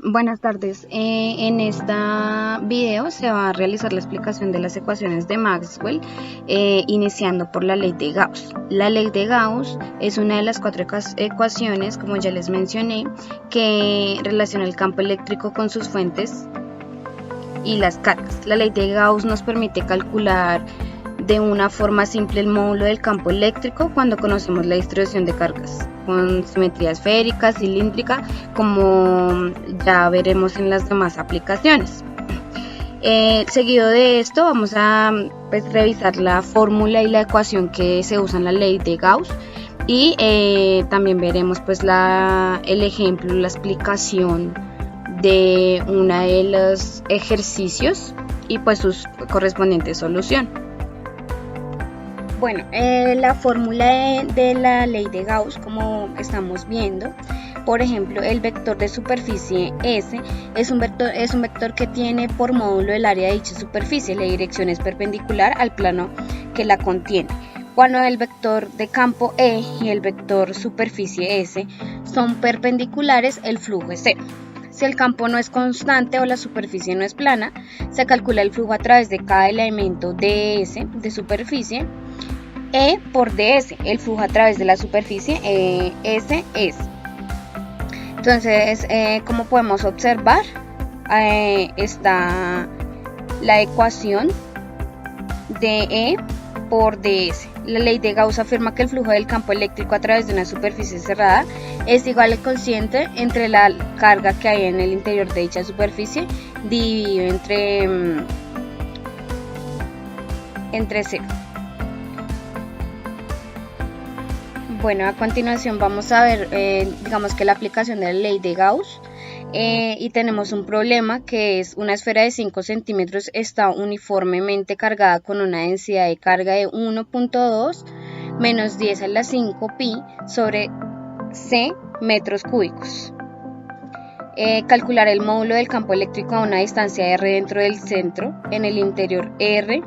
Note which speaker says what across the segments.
Speaker 1: Buenas tardes. En esta video se va a realizar la explicación de las ecuaciones de Maxwell, iniciando por la ley de Gauss. La ley de Gauss es una de las cuatro ecuaciones, como ya les mencioné, que relaciona el campo eléctrico con sus fuentes y las cargas. La ley de Gauss nos permite calcular de una forma simple el módulo del campo eléctrico cuando conocemos la distribución de cargas con simetría esférica, cilíndrica, como ya veremos en las demás aplicaciones. Seguido de esto vamos a revisar la fórmula y la ecuación que se usa en la ley de Gauss y también veremos el ejemplo, la explicación de uno de los ejercicios y sus correspondientes soluciones. Bueno, la fórmula de la ley de Gauss, como estamos viendo, por ejemplo, el vector de superficie S es un vector que tiene por módulo el área de dicha superficie. La dirección es perpendicular al plano que la contiene. Cuando el vector de campo E y el vector superficie S son perpendiculares, el flujo es cero. Si el campo no es constante o la superficie no es plana, se calcula el flujo a través de cada elemento ds de superficie, E por ds, el flujo a través de la superficie, S es. Entonces, como podemos observar, está la ecuación de E por ds. La ley de Gauss afirma que el flujo del campo eléctrico a través de una superficie cerrada es igual al cociente entre la carga que hay en el interior de dicha superficie dividido entre 0. Bueno, a continuación vamos a ver, digamos que la aplicación de la ley de Gauss, y tenemos un problema que es una esfera de 5 centímetros está uniformemente cargada con una densidad de carga de 1.2 menos 10 a la 5 pi sobre c metros cúbicos. Calcular el módulo del campo eléctrico a una distancia r dentro del centro, en el interior r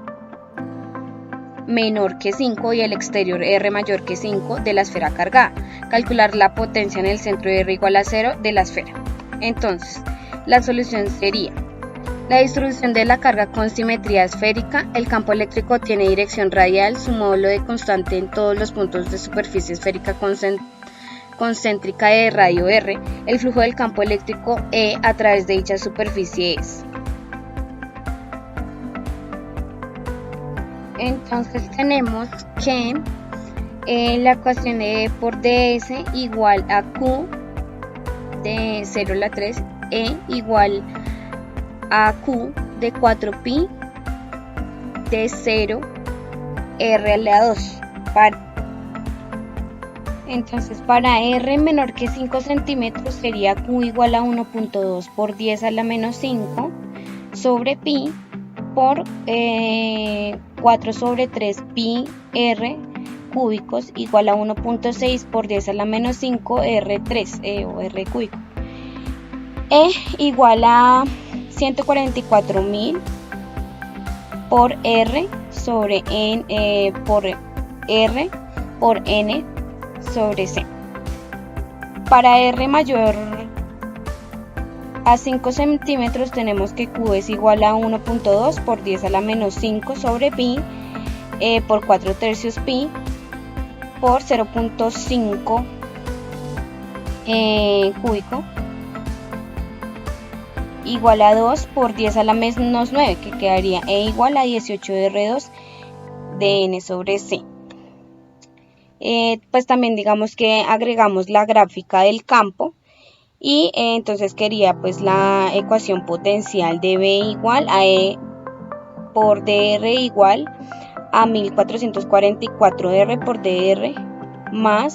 Speaker 1: menor que 5 y el exterior R mayor que 5 de la esfera cargada. Calcular la potencia en el centro de R igual a 0 de la esfera. Entonces, la solución sería la distribución de la carga con simetría esférica. El campo eléctrico tiene dirección radial, su módulo de constante en todos los puntos de superficie esférica concéntrica de radio R. El flujo del campo eléctrico E a través de dicha superficie es. Entonces tenemos que la ecuación de E por ds igual a Q de 0 a la 3, E igual a Q de 4 pi de 0 R a la 2. Entonces para R menor que 5 centímetros sería Q igual a 1.2 por 10 a la menos 5 sobre pi por 4 sobre 3 pi r cúbicos igual a 1.6 por 10 a la menos 5 r3 o r cúbico. E igual a 144.000 por r sobre n por r por n sobre c. Para r mayor a 5 centímetros tenemos que Q es igual a 1.2 por 10 a la menos 5 sobre pi por 4 tercios pi por 0.5 cúbico igual a 2 por 10 a la menos 9, que quedaría E igual a 18R2 de n sobre c. Pues también digamos que agregamos la gráfica del campo. Y entonces quería la ecuación potencial de B igual a E por dr igual a 1444R por dr más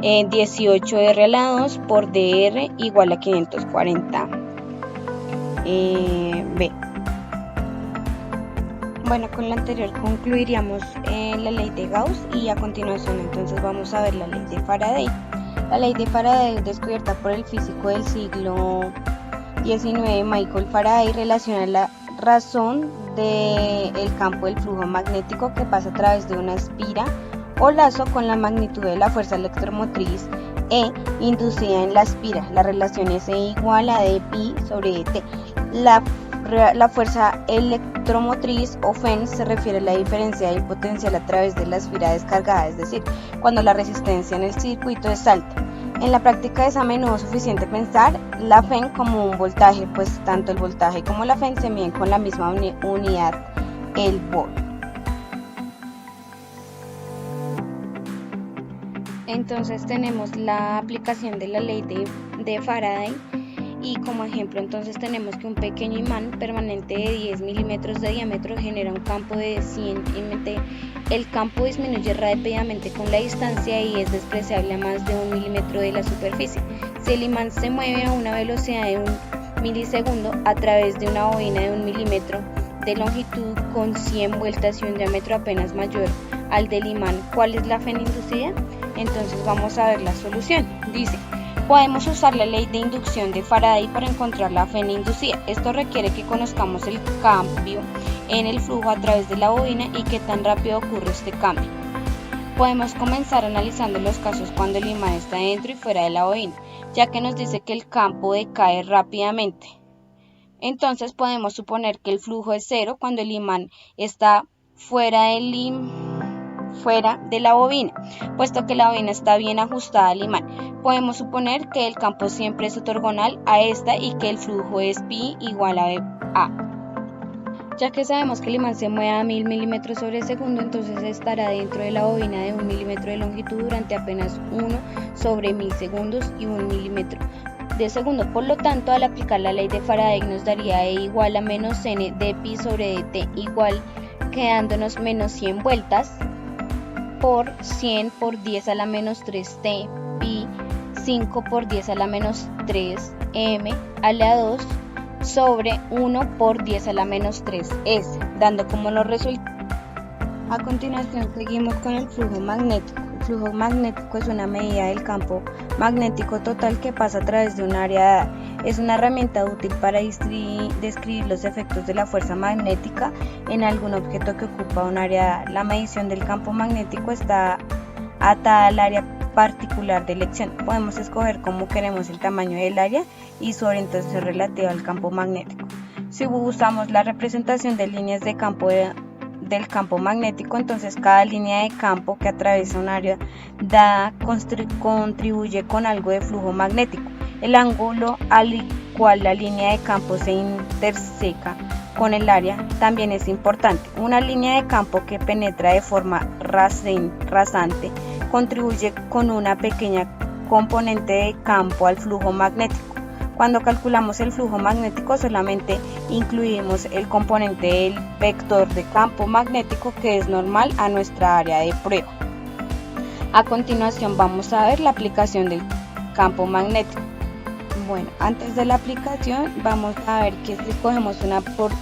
Speaker 1: 18R a la 2 por dr igual a 540 B. Bueno, con lo anterior concluiríamos la ley de Gauss y a continuación entonces vamos a ver la ley de Faraday. La ley de Faraday, descubierta por el físico del siglo XIX, Michael Faraday, relaciona la razón del campo del flujo magnético que pasa a través de una espira o lazo con la magnitud de la fuerza electromotriz E inducida en la espira. La relación es E igual a dpi sobre dt. La fuerza electromotriz o FEN se refiere a la diferencia del potencial a través de la esfera descargada, es decir, cuando la resistencia en el circuito es alta. En la práctica es a menudo suficiente pensar la FEN como un voltaje, pues tanto el voltaje como la FEN se miden con la misma unidad, el volt. Entonces tenemos la aplicación de la ley de Faraday. Y como ejemplo entonces tenemos que un pequeño imán permanente de 10 milímetros de diámetro genera un campo de 100 mt. El campo disminuye rápidamente con la distancia y es despreciable a más de 1 milímetro de la superficie. Si el imán se mueve a una velocidad de 1 milisegundo a través de una bobina de 1 milímetro de longitud con 100 vueltas y un diámetro apenas mayor al del imán, ¿cuál es la FEN inducida? Entonces vamos a ver la solución. Dice: podemos usar la ley de inducción de Faraday para encontrar la FEN inducida. Esto requiere que conozcamos el cambio en el flujo a través de la bobina y qué tan rápido ocurre este cambio. Podemos comenzar analizando los casos cuando el imán está dentro y fuera de la bobina, ya que nos dice que el campo decae rápidamente. Entonces podemos suponer que el flujo es cero cuando el imán está fuera de la bobina, puesto que la bobina está bien ajustada al imán. Podemos suponer que el campo siempre es ortogonal a esta y que el flujo es pi igual a A. Ya que sabemos que el imán se mueve a 1000 milímetros sobre segundo, entonces estará dentro de la bobina de 1 milímetro de longitud durante apenas 1 sobre 1000 segundos y 1 milímetro de segundo. Por lo tanto, al aplicar la ley de Faraday nos daría E igual a menos n de pi sobre dt igual, quedándonos menos 100 vueltas por 100 por 10 a la menos 3t pi 5 por 10 a la menos 3 m a la 2 sobre 1 por 10 a la menos 3 s, dando como los resultados. A continuación seguimos con el flujo magnético. El flujo magnético es una medida del campo magnético total que pasa a través de un área dada. Es una herramienta útil para describir los efectos de la fuerza magnética en algún objeto que ocupa un área dada. La medición del campo magnético está atada al área particular de elección. Podemos escoger cómo queremos el tamaño del área y su orientación relativa al campo magnético. Si usamos la representación de líneas de campo del campo magnético, entonces cada línea de campo que atraviesa un área dada contribuye con algo de flujo magnético. El ángulo al cual la línea de campo se interseca con el área también es importante. Una línea de campo que penetra de forma rasante contribuye con una pequeña componente de campo al flujo magnético. Cuando calculamos el flujo magnético solamente incluimos el componente del vector de campo magnético que es normal a nuestra área de prueba. A continuación vamos a ver la aplicación del campo magnético. Bueno, antes de la aplicación vamos a ver que si cogemos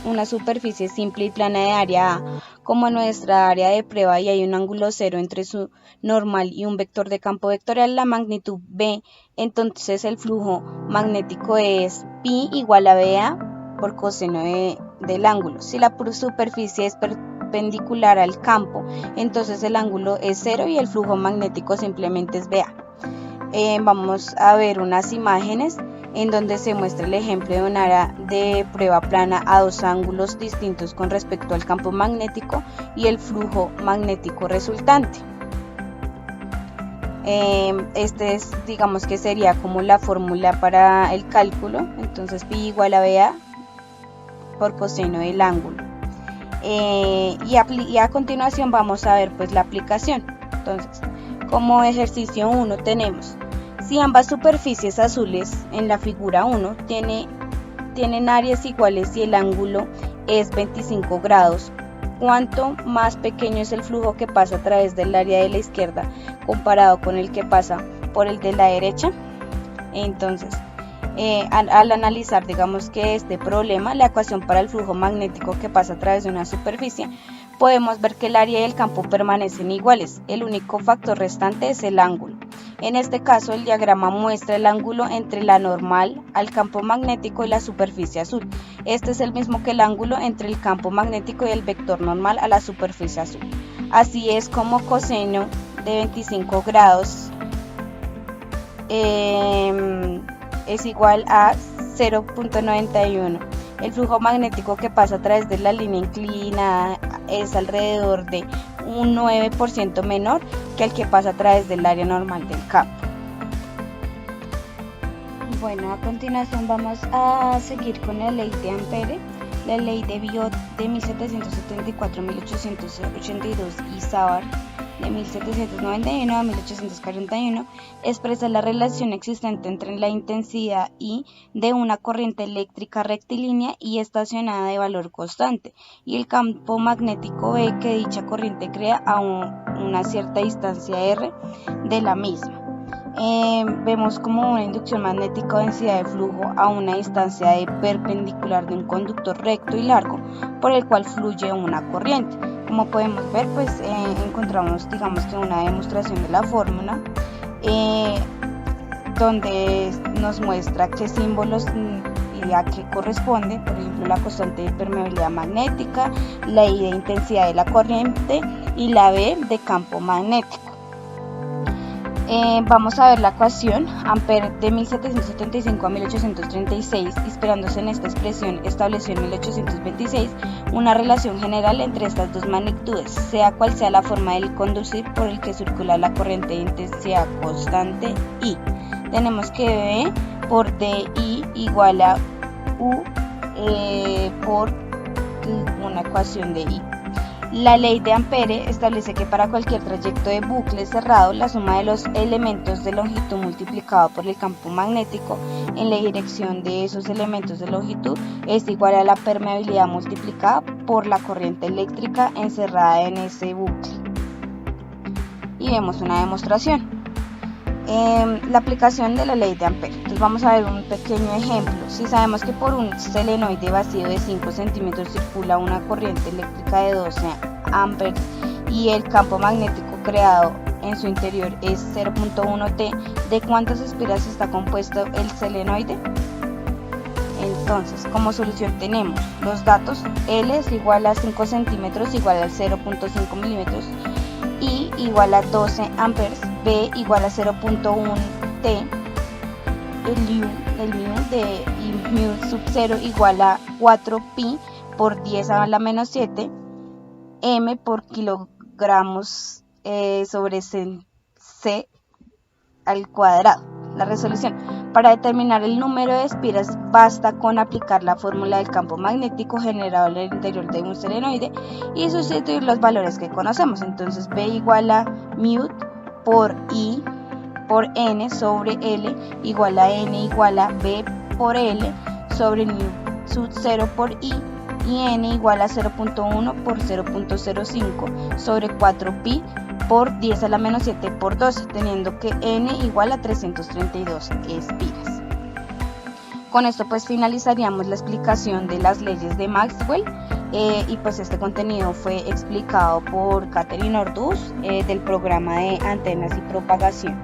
Speaker 1: una superficie simple y plana de área A como nuestra área de prueba y hay un ángulo cero entre su normal y un vector de campo vectorial, la magnitud B, entonces el flujo magnético es pi igual a BA por coseno del ángulo. Si la superficie es perpendicular al campo, entonces el ángulo es cero y el flujo magnético simplemente es BA. Vamos a ver unas imágenes en donde se muestra el ejemplo de un área de prueba plana a dos ángulos distintos con respecto al campo magnético y el flujo magnético resultante. Digamos que sería como la fórmula para el cálculo, entonces pi igual a BA por coseno del ángulo. Y a continuación vamos a ver pues la aplicación. Entonces, como ejercicio 1 tenemos: si ambas superficies azules en la figura 1 tienen áreas iguales y el ángulo es 25 grados, ¿cuánto más pequeño es el flujo que pasa a través del área de la izquierda comparado con el que pasa por el de la derecha? Entonces, al analizar, digamos que este problema, la ecuación para el flujo magnético que pasa a través de una superficie, podemos ver que el área y el campo permanecen iguales. El único factor restante es el ángulo. En este caso, el diagrama muestra el ángulo entre la normal al campo magnético y la superficie azul. Este es el mismo que el ángulo entre el campo magnético y el vector normal a la superficie azul. Así es como coseno de 25 grados es igual a 0.91. El flujo magnético que pasa a través de la línea inclinada es alrededor de un 9% menor que el que pasa a través del área normal del campo. Bueno, a continuación vamos a seguir con la ley de Ampere, la ley de Biot de 1774-1882 y Savart de 1791 a 1841 expresa la relación existente entre la intensidad I de una corriente eléctrica rectilínea y estacionada de valor constante y el campo magnético B que dicha corriente crea a una cierta distancia R de la misma. Vemos como una inducción magnética o densidad de flujo a una distancia de perpendicular de un conductor recto y largo por el cual fluye una corriente. Como podemos ver, pues encontramos, digamos que una demostración de la fórmula donde nos muestra qué símbolos y a qué corresponde, por ejemplo la constante de permeabilidad magnética, la I de intensidad de la corriente y la B de campo magnético. Vamos a ver la ecuación. Ampere de 1775 a 1836, inspirándose en esta expresión, estableció en 1826 una relación general entre estas dos magnitudes, sea cual sea la forma del conducir por el que circula la corriente de intensidad constante I. Tenemos que B por DI igual a U por una ecuación de I. La ley de Ampere establece que para cualquier trayecto de bucle cerrado, la suma de los elementos de longitud multiplicado por el campo magnético en la dirección de esos elementos de longitud es igual a la permeabilidad multiplicada por la corriente eléctrica encerrada en ese bucle. Y vemos una demostración. La aplicación de la ley de Ampere. Entonces vamos a ver un pequeño ejemplo. Si sabemos que por un solenoide vacío de 5 centímetros circula una corriente eléctrica de 12 amperes y el campo magnético creado en su interior es 0.1 T, ¿de cuántas espiras está compuesto el solenoide? Entonces, como solución tenemos los datos: L es igual a 5 centímetros igual al 0.5 milímetros, I igual a 12 amperes, B igual a 0.1 T, el mu de mu sub 0 igual a 4 pi por 10 a la menos 7, m por kilogramos sobre c al cuadrado. La resolución: para determinar el número de espiras basta con aplicar la fórmula del campo magnético generado en el interior de un solenoide y sustituir los valores que conocemos. Entonces B igual a mu por I por N sobre L igual a N igual a B por L sobre mu sub 0 por I y N igual a 0.1 por 0.05 sobre 4 pi por 10 a la menos 7 por 12, teniendo que N igual a 332 espiras. Con esto pues finalizaríamos la explicación de las leyes de Maxwell y pues este contenido fue explicado por Catherine Orduz del programa de Antenas y Propagación.